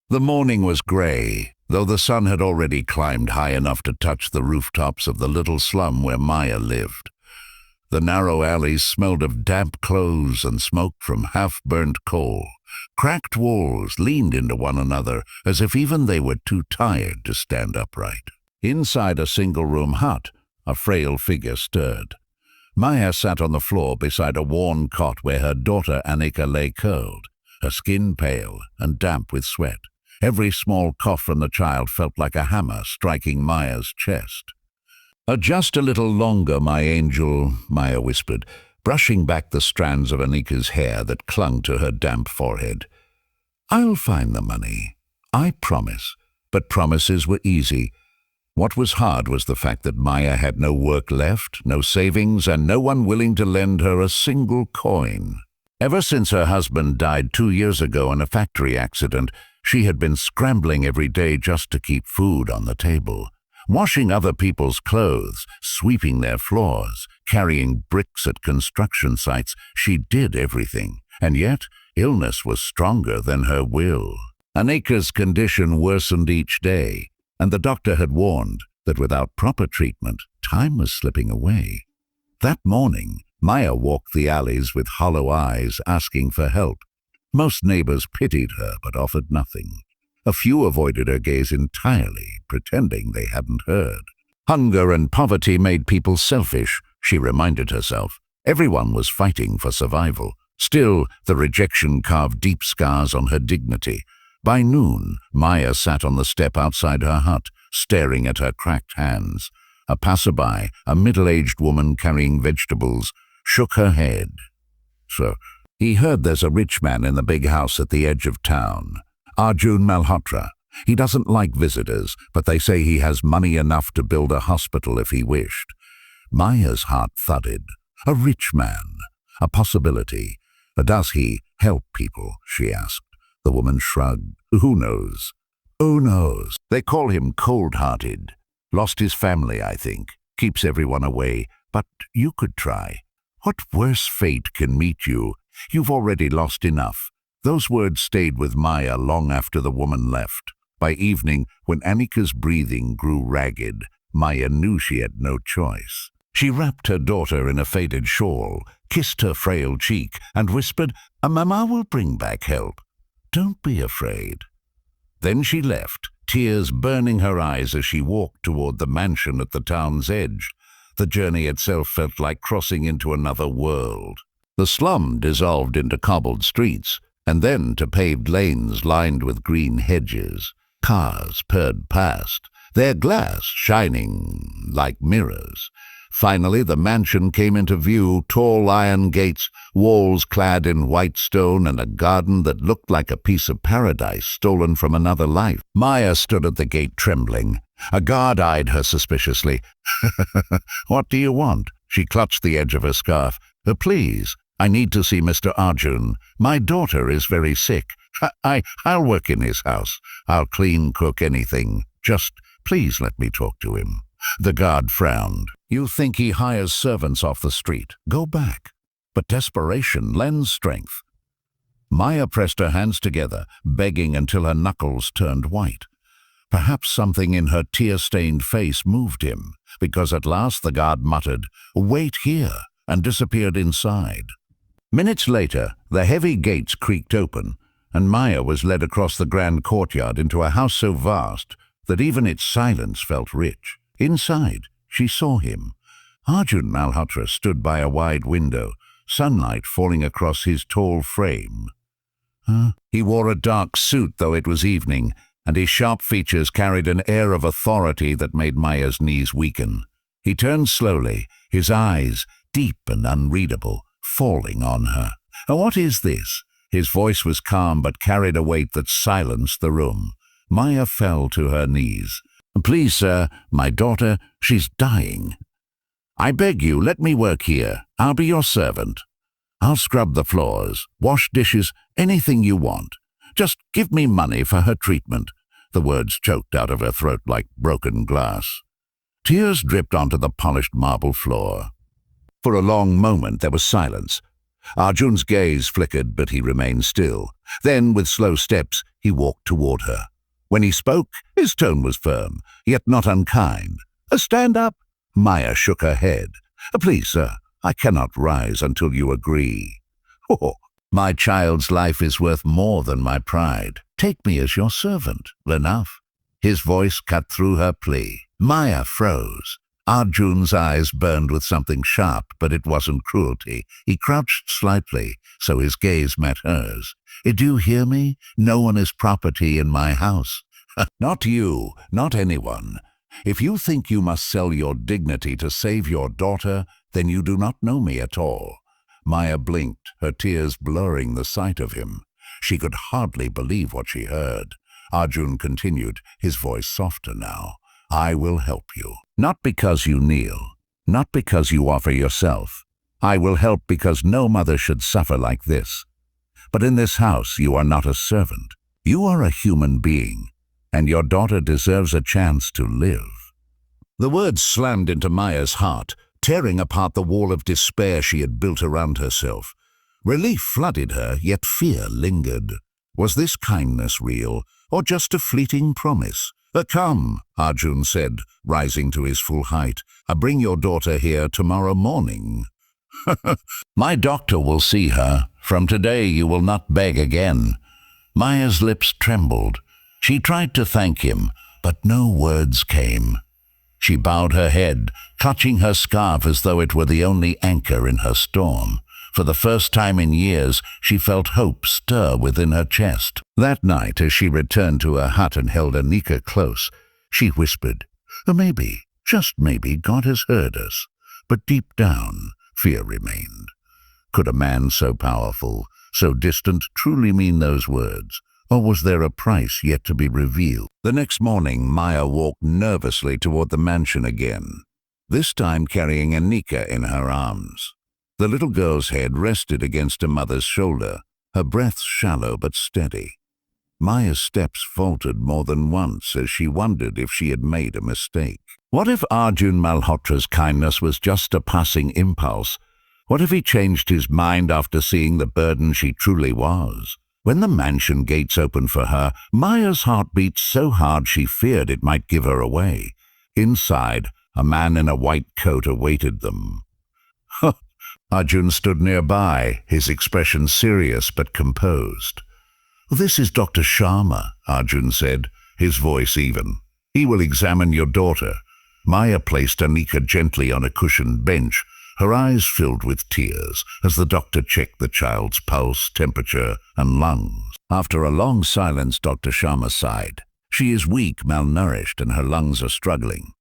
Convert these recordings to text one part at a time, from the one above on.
The morning was grey, though the sun had already climbed high enough to touch the rooftops of the little slum where Maya lived. The narrow alleys smelled of damp clothes and smoke from half-burnt coal. Cracked walls leaned into one another as if even they were too tired to stand upright. Inside a single-room hut, a frail figure stirred. Maya sat on the floor beside a worn cot where her daughter Annika lay curled, her skin pale and damp with sweat. Every small cough from the child felt like a hammer striking Maya's chest. "Just a little longer, my angel," Maya whispered, brushing back the strands of Annika's hair that clung to her damp forehead. "I'll find the money, I promise." But promises were easy. What was hard was the fact that Maya had no work left, no savings, and no one willing to lend her a single coin. Ever since her husband died 2 years ago in a factory accident, she had been scrambling every day just to keep food on the table. Washing other people's clothes, sweeping their floors, carrying bricks at construction sites, she did everything. And yet, illness was stronger than her will. Annika's condition worsened each day, and the doctor had warned that without proper treatment, time was slipping away. That morning, Maya walked the alleys with hollow eyes, asking for help. Most neighbors pitied her, but offered nothing. A few avoided her gaze entirely, pretending they hadn't heard. Hunger and poverty made people selfish, she reminded herself. Everyone was fighting for survival. Still, the rejection carved deep scars on her dignity. By noon, Maya sat on the step outside her hut, staring at her cracked hands. A passerby, a middle-aged woman carrying vegetables, shook her head. "Sir, he heard there's a rich man in the big house at the edge of town. Arjun Malhotra. He doesn't like visitors, but they say he has money enough to build a hospital if he wished." Maya's heart thudded. A rich man. A possibility. "Does he help people?" she asked. The woman shrugged. "Who knows?" "Who knows? They call him cold-hearted. Lost his family, I think. Keeps everyone away. But you could try. What worse fate can meet you? You've already lost enough." Those words stayed with Maya long after the woman left. By evening, when Annika's breathing grew ragged, Maya knew she had no choice. She wrapped her daughter in a faded shawl, kissed her frail cheek, and whispered, "Mama will bring back help. Don't be afraid." Then she left, tears burning her eyes as she walked toward the mansion at the town's edge. The journey itself felt like crossing into another world. The slum dissolved into cobbled streets, and then to paved lanes lined with green hedges. Cars purred past, their glass shining like mirrors. Finally, the mansion came into view, tall iron gates, walls clad in white stone, and a garden that looked like a piece of paradise stolen from another life. Maya stood at the gate trembling. A guard eyed her suspiciously. "What do you want?" She clutched the edge of her scarf. "Please, I need to see Mr. Arjun. My daughter is very sick. I'll work in his house. I'll clean, cook, anything. Just please let me talk to him." The guard frowned. "You think he hires servants off the street? Go back." But desperation lends strength. Maya pressed her hands together, begging until her knuckles turned white. Perhaps something in her tear-stained face moved him, because at last the guard muttered, "Wait here," and disappeared inside. Minutes later, the heavy gates creaked open, and Maya was led across the grand courtyard into a house so vast that even its silence felt rich. Inside, she saw him. Arjun Malhotra stood by a wide window, sunlight falling across his tall frame. He wore a dark suit, though it was evening, and his sharp features carried an air of authority that made Maya's knees weaken. He turned slowly, his eyes, deep and unreadable, falling on her. "What is this?" His voice was calm but carried a weight that silenced the room. Maya fell to her knees. "Please, sir, my daughter, she's dying. I beg you, let me work here. I'll be your servant. I'll scrub the floors, wash dishes, anything you want. Just give me money for her treatment." The words choked out of her throat like broken glass. Tears dripped onto the polished marble floor. For a long moment there was silence. Arjun's gaze flickered, but he remained still. Then, with slow steps, he walked toward her. When he spoke, his tone was firm, yet not unkind. Stand up? Maya shook her head. Please, sir, I cannot rise until you agree. Oh, my child's life is worth more than my pride. Take me as your servant. Enough. His voice cut through her plea. Maya froze. Arjun's eyes burned with something sharp, but it wasn't cruelty. He crouched slightly, so his gaze met hers. Do you hear me? No one is property in my house. Not you, not anyone. If you think you must sell your dignity to save your daughter, then you do not know me at all. Maya blinked, her tears blurring the sight of him. She could hardly believe what she heard. Arjun continued, his voice softer now. I will help you. Not because you kneel, not because you offer yourself. I will help because no mother should suffer like this. But in this house you are not a servant. You are a human being, and your daughter deserves a chance to live. The words slammed into Maya's heart, tearing apart the wall of despair she had built around herself. Relief flooded her, yet fear lingered. Was this kindness real, or just a fleeting promise? Come, Arjun said, rising to his full height. Bring your daughter here tomorrow morning. My doctor will see her. From today you will not beg again. Maya's lips trembled. She tried to thank him, but no words came. She bowed her head, clutching her scarf as though it were the only anchor in her storm. For the first time in years, she felt hope stir within her chest. That night, as she returned to her hut and held Anika close, she whispered, Maybe, just maybe, God has heard us. But deep down, fear remained. Could a man so powerful, so distant, truly mean those words? Or was there a price yet to be revealed? The next morning, Maya walked nervously toward the mansion again, this time carrying Anika in her arms. The little girl's head rested against her mother's shoulder, her breath shallow but steady. Maya's steps faltered more than once as she wondered if she had made a mistake. What if Arjun Malhotra's kindness was just a passing impulse? What if he changed his mind after seeing the burden she truly was? When the mansion gates opened for her, Maya's heart beat so hard she feared it might give her away. Inside, a man in a white coat awaited them. Arjun stood nearby, his expression serious but composed. This is Dr. Sharma, Arjun said, his voice even. He will examine your daughter. Maya placed Anika gently on a cushioned bench, her eyes filled with tears as the doctor checked the child's pulse, temperature, and lungs. After a long silence, Dr. Sharma sighed. She is weak, malnourished, and her lungs are struggling.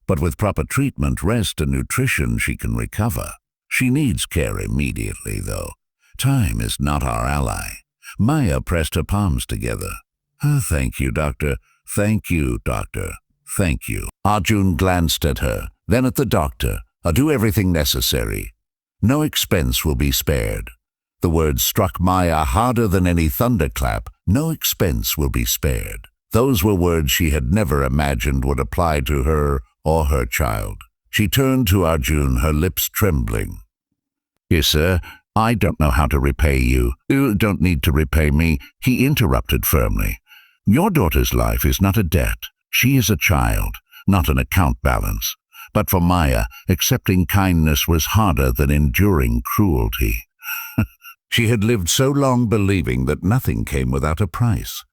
But with proper treatment, rest, and nutrition, she can recover. She needs care immediately, though. Time is not our ally. Maya pressed her palms together. Thank you, doctor. Thank you, doctor. Thank you. Arjun glanced at her, then at the doctor. I'll do everything necessary. No expense will be spared. The words struck Maya harder than any thunderclap. No expense will be spared. Those were words she had never imagined would apply to her or her child. She turned to Arjun, her lips trembling. Yes, sir, I don't know how to repay you. You don't need to repay me, he interrupted firmly. Your daughter's life is not a debt. She is a child, not an account balance. But for Maya, accepting kindness was harder than enduring cruelty. She had lived so long believing that nothing came without a price.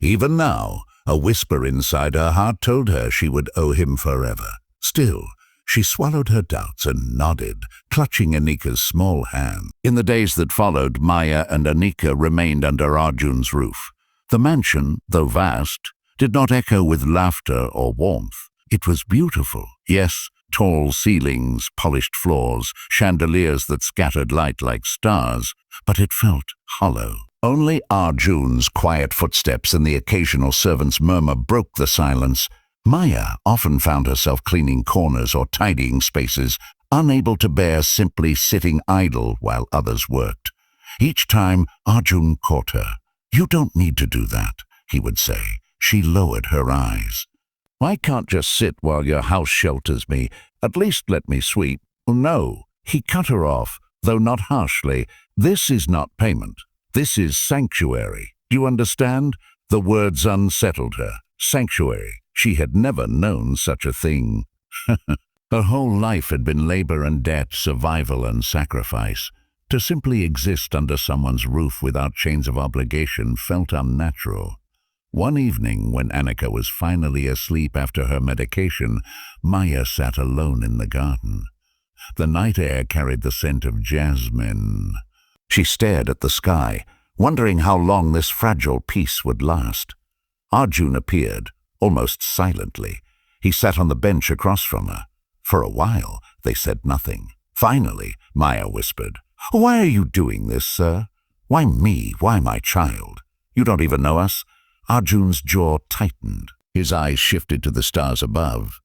Even now, a whisper inside her heart told her she would owe him forever. Still, she swallowed her doubts and nodded, clutching Anika's small hand. In the days that followed, Maya and Anika remained under Arjun's roof. The mansion, though vast, did not echo with laughter or warmth. It was beautiful, yes, tall ceilings, polished floors, chandeliers that scattered light like stars, but it felt hollow. Only Arjun's quiet footsteps and the occasional servant's murmur broke the silence. Maya often found herself cleaning corners or tidying spaces, unable to bear simply sitting idle while others worked. Each time, Arjun caught her. You don't need to do that, he would say. She lowered her eyes. I can't just sit while your house shelters me. At least let me sweep. No, he cut her off. though not harshly, "This is not payment. This is sanctuary. Do you understand?" The words unsettled her. Sanctuary. She had never known such a thing. Her whole life had been labor and debt, survival and sacrifice. To simply exist under someone's roof without chains of obligation felt unnatural. One evening, when Annika was finally asleep after her medication, Maya sat alone in the garden. The night air carried the scent of jasmine. She stared at the sky, wondering how long this fragile peace would last. Arjun appeared, almost silently. He sat on the bench across from her. For a while, they said nothing. Finally, Maya whispered, "Why are you doing this, sir? Why me? Why my child? You don't even know us?" Arjun's jaw tightened. His eyes shifted to the stars above.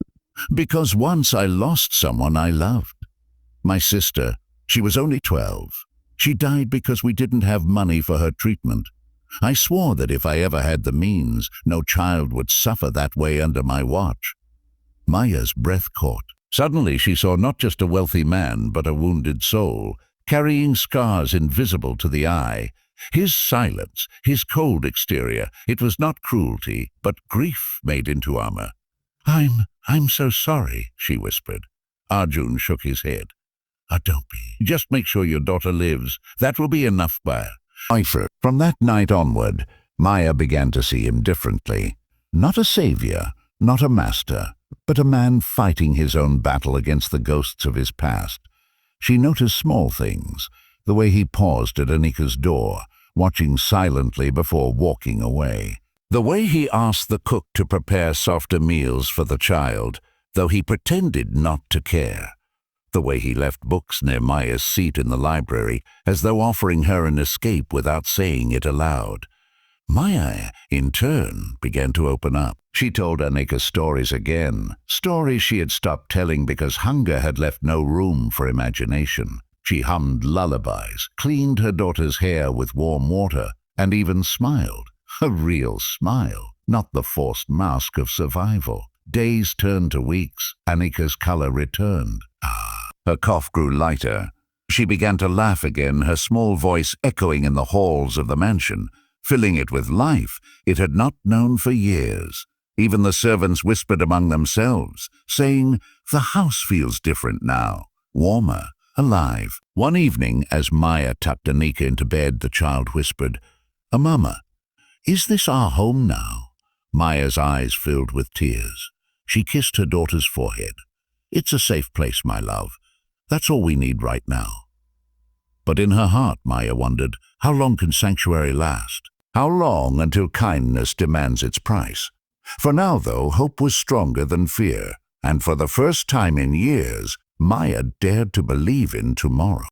"Because once I lost someone I loved. My sister. She was only 12. She died because we didn't have money for her treatment. I swore that if I ever had the means, no child would suffer that way under my watch." Maya's breath caught. Suddenly she saw not just a wealthy man, but a wounded soul, carrying scars invisible to the eye. His silence, his cold exterior, it was not cruelty, but grief made into armor. I'm so sorry," she whispered. Arjun shook his head. Don't be. Just make sure your daughter lives. That will be enough, Maya." From that night onward, Maya began to see him differently. Not a savior, not a master, but a man fighting his own battle against the ghosts of his past. She noticed small things, the way he paused at Annika's door, watching silently before walking away. The way he asked the cook to prepare softer meals for the child, though he pretended not to care. The way he left books near Maya's seat in the library, as though offering her an escape without saying it aloud. Maya, in turn, began to open up. She told Annika stories again, stories she had stopped telling because hunger had left no room for imagination. She hummed lullabies, cleaned her daughter's hair with warm water, and even smiled. A real smile, not the forced mask of survival. Days turned to weeks. Annika's color returned. Her cough grew lighter. She began to laugh again, her small voice echoing in the halls of the mansion, filling it with life it had not known for years. Even the servants whispered among themselves, saying, "The house feels different now, warmer, alive." One evening, as Maya tucked Annika into bed, the child whispered, "Mama, is this our home now?" Maya's eyes filled with tears. She kissed her daughter's forehead. "It's a safe place, my love. That's all we need right now." But in her heart, Maya wondered, how long can sanctuary last? How long until kindness demands its price? For now, though, hope was stronger than fear, and for the first time in years, Maya dared to believe in tomorrow.